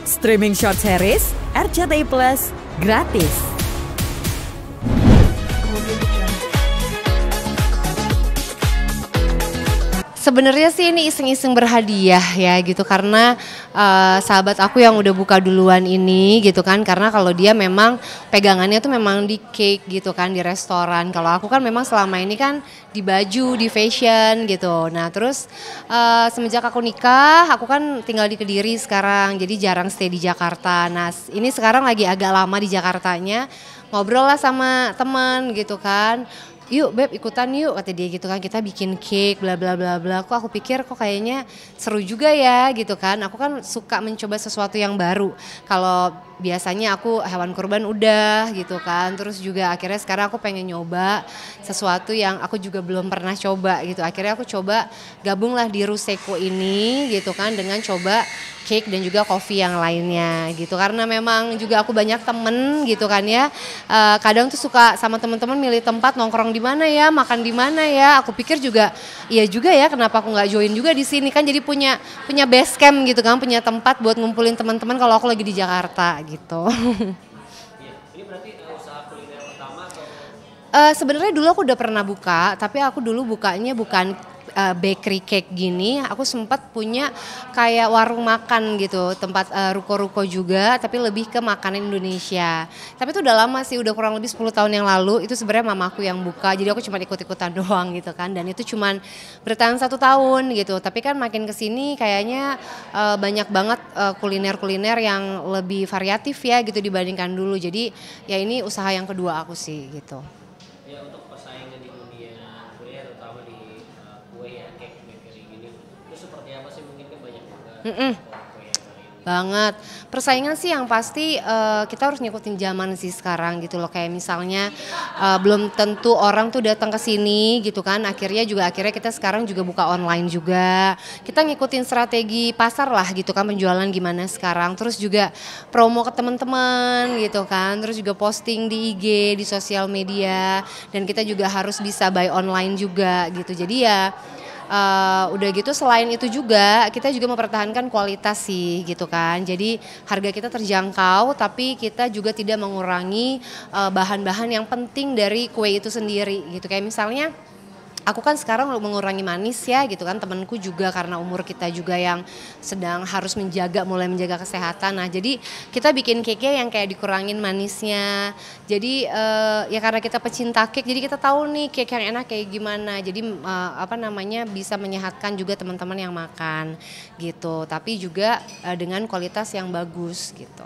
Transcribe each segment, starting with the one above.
Streaming short series RCTI Plus gratis. Sebenarnya sih ini iseng-iseng berhadiah ya gitu karena sahabat aku yang udah buka duluan ini gitu kan, karena kalau dia memang pegangannya tuh memang di cake gitu kan, di restoran. Kalau aku kan memang selama ini kan di baju, di fashion gitu. Nah terus semenjak aku nikah, aku kan tinggal di Kediri sekarang, jadi jarang stay di Jakarta. Nah ini sekarang lagi agak lama di Jakartanya, ngobrol lah sama teman gitu kan. Yuk Beb ikutan yuk, kata dia gitu kan, kita bikin cake bla bla bla bla. Kok aku pikir kok kayaknya seru juga ya gitu kan. Aku kan suka mencoba sesuatu yang baru. Kalau biasanya aku hewan kurban udah gitu kan. Terus juga akhirnya sekarang aku pengen nyoba sesuatu yang aku juga belum pernah coba gitu. Akhirnya aku coba gabunglah di Ruseko ini gitu kan dengan coba cake dan juga coffee yang lainnya gitu, karena memang juga aku banyak temen gitu kan ya, kadang tuh suka sama teman-teman milih tempat nongkrong di mana ya, makan di mana ya. Aku pikir juga iya juga ya, kenapa aku nggak join juga di sini kan, jadi punya base camp gitu kan, punya tempat buat ngumpulin teman-teman kalau aku lagi di Jakarta gitu. Ini berarti usaha kuliner pertama atau? Sebenarnya dulu aku udah pernah buka, tapi aku dulu bukanya bukan bakery cake gini. Aku sempat punya kayak warung makan gitu, tempat ruko-ruko juga, tapi lebih ke makanan Indonesia. Tapi itu udah lama sih, udah kurang lebih 10 tahun yang lalu. Itu sebenarnya mamaku yang buka, jadi aku cuma ikut-ikutan doang gitu kan. Dan itu cuma bertahan 1 tahun gitu. Tapi kan makin kesini kayaknya banyak banget kuliner-kuliner yang lebih variatif ya gitu dibandingkan dulu. Jadi ya ini usaha yang kedua aku sih gitu. Ya untuk persaingan di dunia kuliner terutama di kue ya, cake bakery gini, itu seperti apa sih? Mungkin kan banyak juga kue yang lain. Banget. Persaingan sih yang pasti kita harus ngikutin zaman sih sekarang gitu loh. Kayak misalnya belum tentu orang tuh datang ke sini gitu kan. Akhirnya kita sekarang juga buka online juga. Kita ngikutin strategi pasar lah gitu kan, penjualan gimana sekarang. Terus juga promo ke teman-teman gitu kan. Terus juga posting di IG, di sosial media. Dan kita juga harus bisa buy online juga gitu. Jadi ya udah gitu selain itu juga kita juga mempertahankan kualitas sih gitu kan. Jadi harga kita terjangkau tapi kita juga tidak mengurangi bahan-bahan yang penting dari kue itu sendiri gitu. Kayak misalnya aku kan sekarang mengurangi manis ya gitu kan, temanku juga karena umur kita juga yang sedang harus mulai menjaga kesehatan. Nah jadi kita bikin cake-nya yang kayak dikurangin manisnya. Jadi ya karena kita pecinta cake, jadi kita tahu nih cake yang enak kayak gimana. Jadi bisa menyehatkan juga teman-teman yang makan gitu. Tapi juga dengan kualitas yang bagus gitu.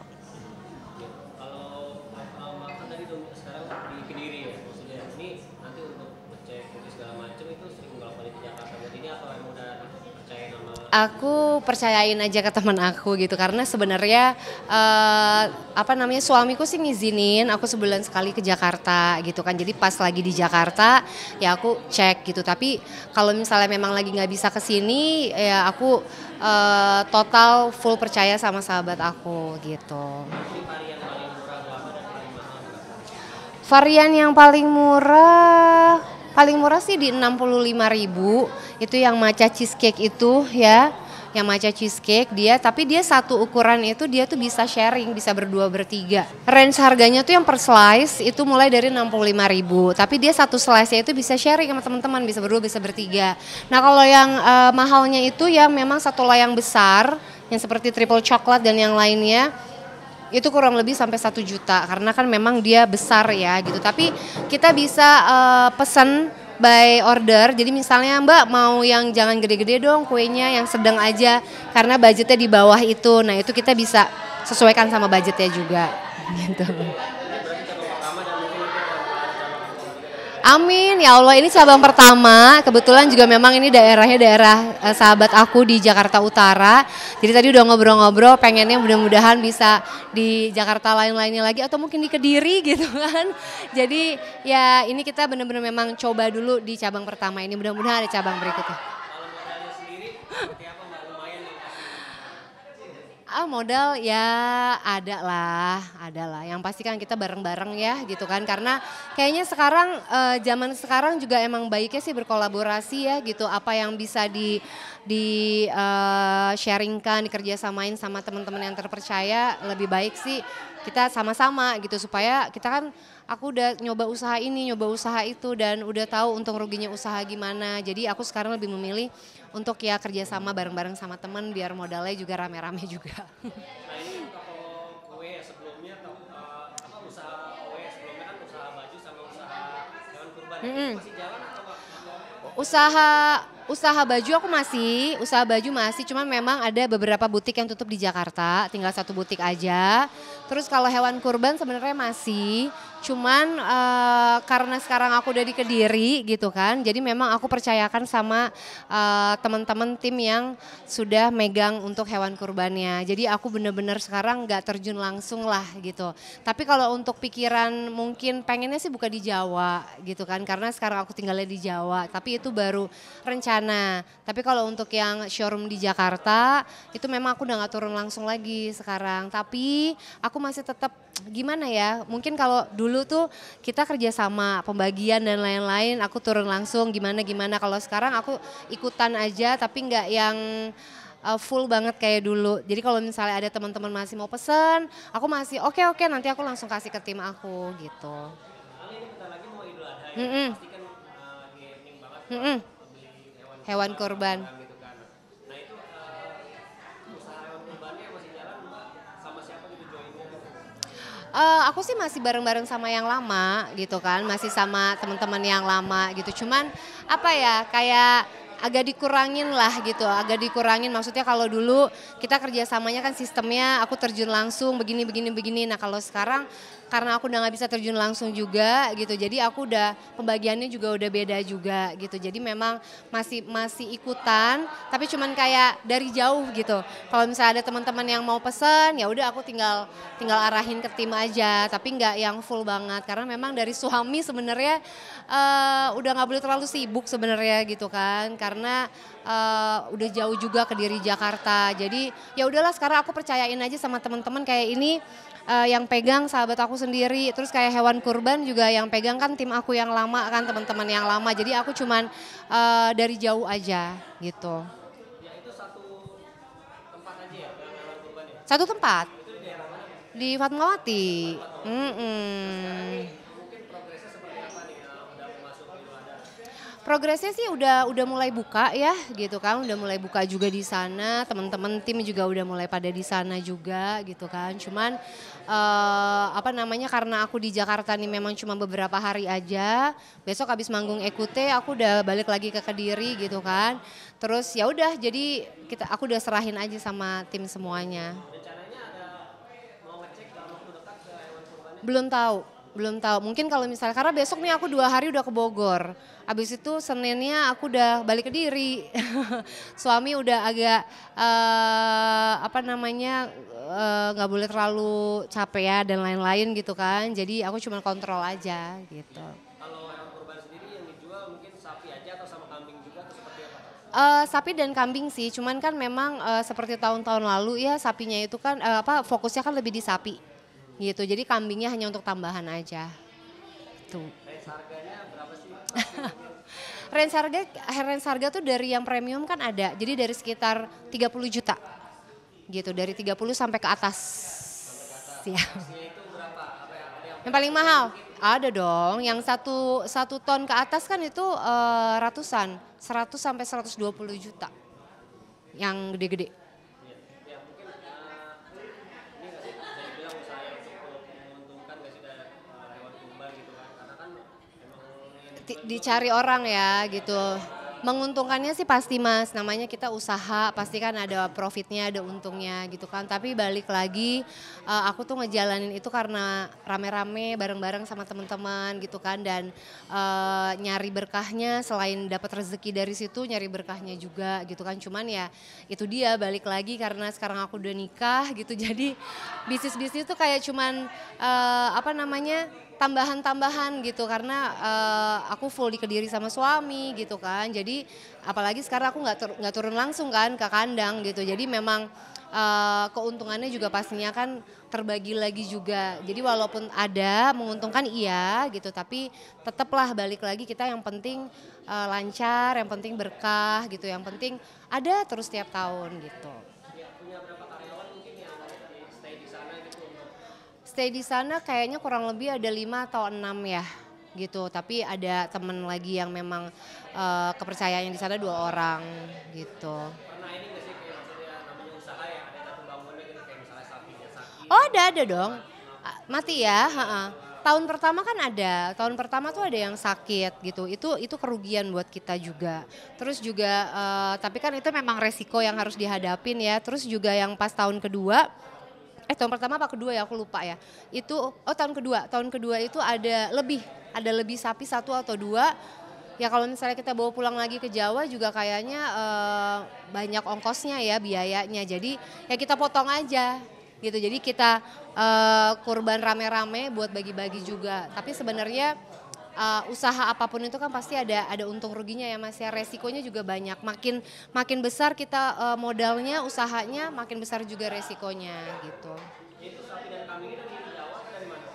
Kalau makan tadi tuh sekarang di Kediri ya, maksudnya ini nanti untuk ngecek kopi segala macam itu sering bolak-balik di Jakarta. Buat ini apa yang udah percaya nama? Aku percayain aja ke teman aku gitu, karena sebenarnya suamiku sih ngizinin aku sebulan sekali ke Jakarta gitu kan. Jadi pas lagi di Jakarta ya aku cek gitu. Tapi kalau misalnya memang lagi nggak bisa ke sini ya aku total full percaya sama sahabat aku gitu. Ini varian paling murah berapa dan paling mahal berapa? Varian yang paling murah sih di 65.000, itu yang matcha cheesecake itu ya. Yang matcha cheesecake tapi dia satu ukuran itu dia tuh bisa sharing, bisa berdua bertiga. Range harganya tuh yang per slice itu mulai dari 65.000, tapi dia satu slice-nya itu bisa sharing sama teman-teman, bisa berdua, bisa bertiga. Nah kalau yang mahalnya itu yang memang satu layang besar, yang seperti triple coklat dan yang lainnya, itu kurang lebih sampai 1 juta karena kan memang dia besar ya gitu. Tapi kita bisa pesan by order, jadi misalnya Mbak mau yang jangan gede-gede dong kuenya, yang sedang aja karena budgetnya di bawah itu. Nah itu kita bisa sesuaikan sama budgetnya juga gitu. Amin ya Allah, ini cabang pertama. Kebetulan juga memang ini daerahnya daerah sahabat aku di Jakarta Utara. Jadi tadi udah ngobrol-ngobrol, pengennya mudah-mudahan bisa di Jakarta lain-lainnya lagi atau mungkin di Kediri gitu kan. Jadi ya ini kita benar-benar memang coba dulu di cabang pertama ini, mudah-mudahan ada cabang berikutnya. Kalau modalnya sendiri seperti apa Mbak? Lumayan nih. Modal ya ada lah. Yang pasti kan kita bareng-bareng ya gitu kan. Karena kayaknya sekarang zaman sekarang juga emang baiknya sih berkolaborasi ya gitu. Apa yang bisa sharingkan, dikerjasamain sama teman-teman yang terpercaya, lebih baik sih kita sama-sama gitu supaya kita kan aku udah nyoba usaha ini, nyoba usaha itu dan udah tahu untung ruginya usaha gimana. Jadi aku sekarang lebih memilih untuk ya kerjasama bareng-bareng sama teman biar modalnya juga rame-rame juga. Nah ini toko kue sebelumnya apa usaha kue sebelumnya kan usaha baju sama usaha hewan kurban. Masih jalan atau enggak? Usaha baju aku masih, cuman memang ada beberapa butik yang tutup di Jakarta, tinggal satu butik aja. Terus kalau hewan kurban sebenarnya masih, cuman karena sekarang aku udah di Kediri gitu kan, jadi memang aku percayakan sama teman-teman tim yang sudah megang untuk hewan kurbannya. Jadi aku bener-bener sekarang nggak terjun langsung lah gitu. Tapi kalau untuk pikiran mungkin pengennya sih buka di Jawa gitu kan, karena sekarang aku tinggalnya di Jawa. Tapi itu baru rencana. Tapi kalau untuk yang showroom di Jakarta itu memang aku udah nggak turun langsung lagi sekarang. Tapi aku masih tetap gimana ya, mungkin kalau dulu tuh kita kerjasama pembagian dan lain-lain, aku turun langsung gimana. Kalau sekarang aku ikutan aja tapi nggak yang full banget kayak dulu. Jadi kalau misalnya ada teman-teman masih mau pesen, aku masih oke, nanti aku langsung kasih ke tim aku gitu. Ini bentar lagi mau Idul Adha ya, pasti kan gaming banget beli Hewan kurban. gitu kan. Nah itu usaha hewan kurbannya masih jalan Mbak? Sama siapa gitu joinnya? Aku sih masih bareng-bareng sama yang lama gitu kan, masih sama teman-teman yang lama gitu. Cuman apa ya, kayak agak dikurangin lah gitu, maksudnya kalau dulu kita kerjasamanya kan sistemnya aku terjun langsung begini. Nah kalau sekarang karena aku udah nggak bisa terjun langsung juga gitu, jadi aku udah pembagiannya juga udah beda juga gitu. Jadi memang masih ikutan, tapi cuman kayak dari jauh gitu. Kalau misalnya ada teman-teman yang mau pesen, ya udah aku tinggal arahin ke tim aja, tapi nggak yang full banget karena memang dari suami sebenarnya udah nggak boleh terlalu sibuk sebenarnya gitu kan, karena udah jauh juga ke Kediri Jakarta. Jadi ya udahlah sekarang aku percayain aja sama teman-teman kayak ini. Yang pegang sahabat aku sendiri, terus kayak hewan kurban juga yang pegang kan tim aku yang lama kan, teman-teman yang lama, jadi aku cuman dari jauh aja gitu. Ya itu satu tempat aja ya hewan kurban ya? Satu tempat Itu di daerah mana? di Fatmawati. Mungkin progresnya seperti apa nih udah masuk Idul Adha? Progresnya sih udah mulai buka ya gitu kan, udah mulai buka juga di sana, teman-teman tim juga udah mulai pada di sana juga gitu kan. Cuman karena aku di Jakarta nih memang cuma beberapa hari aja. Besok habis manggung Ekute aku udah balik lagi ke Kediri gitu kan. Terus ya udah jadi aku udah serahin aja sama tim semuanya. Rencananya ada mau ngecek dalam waktu dekat ke hewan kurbannya? Belum tahu. Mungkin kalau misalnya karena besok nih aku 2 hari udah ke Bogor. Habis itu Seninnya aku udah balik ke Kediri. Suami udah agak nggak boleh terlalu capek ya dan lain-lain gitu kan. Jadi aku cuma kontrol aja gitu. Kalau hewan kurban sendiri yang dijual mungkin sapi aja atau sama kambing juga atau seperti apa? Sapi dan kambing sih. Cuman kan memang seperti tahun-tahun lalu ya sapinya itu kan fokusnya kan lebih di sapi. Gitu, jadi kambingnya hanya untuk tambahan aja. Tuh. Range harganya berapa sih? range harga tuh dari yang premium kan ada, jadi dari sekitar 30 juta. Gitu, dari 30 sampai ke atas. Siap. Itu berapa? Apa ya? Ada yang Yang paling mahal? Ada dong, yang satu ton ke atas kan itu ratusan, 100 sampai 120 juta. Yang gede-gede. ya mungkin ini nggak sih bisa dibilang usaha yang cukup menguntungkan nggak sih dari hewan kurban gitu kan? Karena kan emang yang dijual Dicari orang ya gitu. Menguntungkannya sih pasti Mas, namanya kita usaha pasti kan ada profitnya, ada untungnya gitu kan. Tapi balik lagi aku tuh ngejalanin itu karena rame-rame bareng-bareng sama teman-teman gitu kan. Dan nyari berkahnya selain dapat rezeki dari situ nyari berkahnya juga gitu kan. Cuman ya itu dia balik lagi karena sekarang aku udah nikah gitu. Jadi bisnis-bisnis tuh kayak cuman tambahan-tambahan gitu karena aku full di Kediri sama suami gitu kan. Jadi apalagi sekarang aku nggak turun langsung kan ke kandang gitu. Jadi memang keuntungannya juga pastinya kan terbagi lagi juga. Jadi walaupun ada menguntungkan iya gitu, tapi tetaplah balik lagi kita yang penting lancar, yang penting berkah gitu, yang penting ada terus tiap tahun gitu. Punya berapa karyawan mungkin yang stay di sana gitu untuk Stay di sana kayaknya kurang lebih ada 5 atau 6 ya gitu. Tapi ada temen lagi yang memang kepercayaannya di sana 2 orang gitu. pernah ini nggak sih kayak maksudnya namanya usaha ya ada pembangunnya gitu kayak misalnya sapinya sakit. Oh ada dong. Mati ya. Tahun pertama kan ada. Tahun pertama tuh ada yang sakit gitu. Itu kerugian buat kita juga. Terus juga tapi kan itu memang resiko yang harus dihadapin ya. Terus juga yang pas tahun kedua tahun pertama apa kedua ya aku lupa ya. Itu tahun kedua itu ada lebih sapi 1 atau 2. Ya kalau misalnya kita bawa pulang lagi ke Jawa juga kayaknya banyak ongkosnya ya, biayanya. Jadi ya kita potong aja gitu. Jadi kita kurban rame-rame buat bagi-bagi juga. Tapi sebenarnya usaha apapun itu kan pasti ada untung ruginya ya Mas ya, resikonya juga banyak. Makin besar kita modalnya, usahanya, makin besar juga resikonya gitu. Itu sapi dan kambing itu dari Jawa atau dari mana?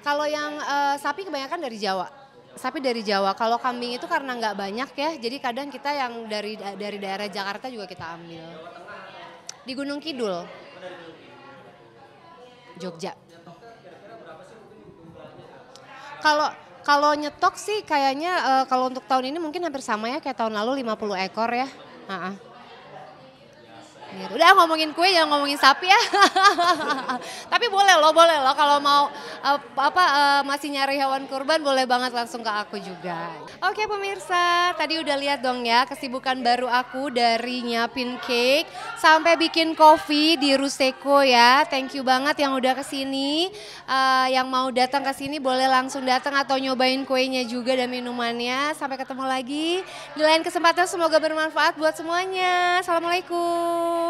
Kalau yang sapi kebanyakan dari Jawa. Sapi dari Jawa. Kalau kambing itu karena nggak banyak ya, jadi kadang kita yang dari daerah Jakarta juga kita ambil. Di Gunung Kidul. Jogja. Kalau nyetok sih kayaknya kalau untuk tahun ini mungkin hampir sama ya kayak tahun lalu 50 ekor ya. Gitu. Udah ngomongin kue jangan ngomongin sapi ya. Tapi boleh loh kalau mau masih nyari hewan kurban boleh banget langsung ke aku juga. Oke pemirsa, tadi udah lihat dong ya kesibukan baru aku dari nyiapin cake sampai bikin kopi di Ruseko ya. Thank you banget yang udah kesini. Yang mau datang ke sini boleh langsung datang atau nyobain kuenya juga dan minumannya. Sampai ketemu lagi di lain kesempatan, semoga bermanfaat buat semuanya. Assalamualaikum.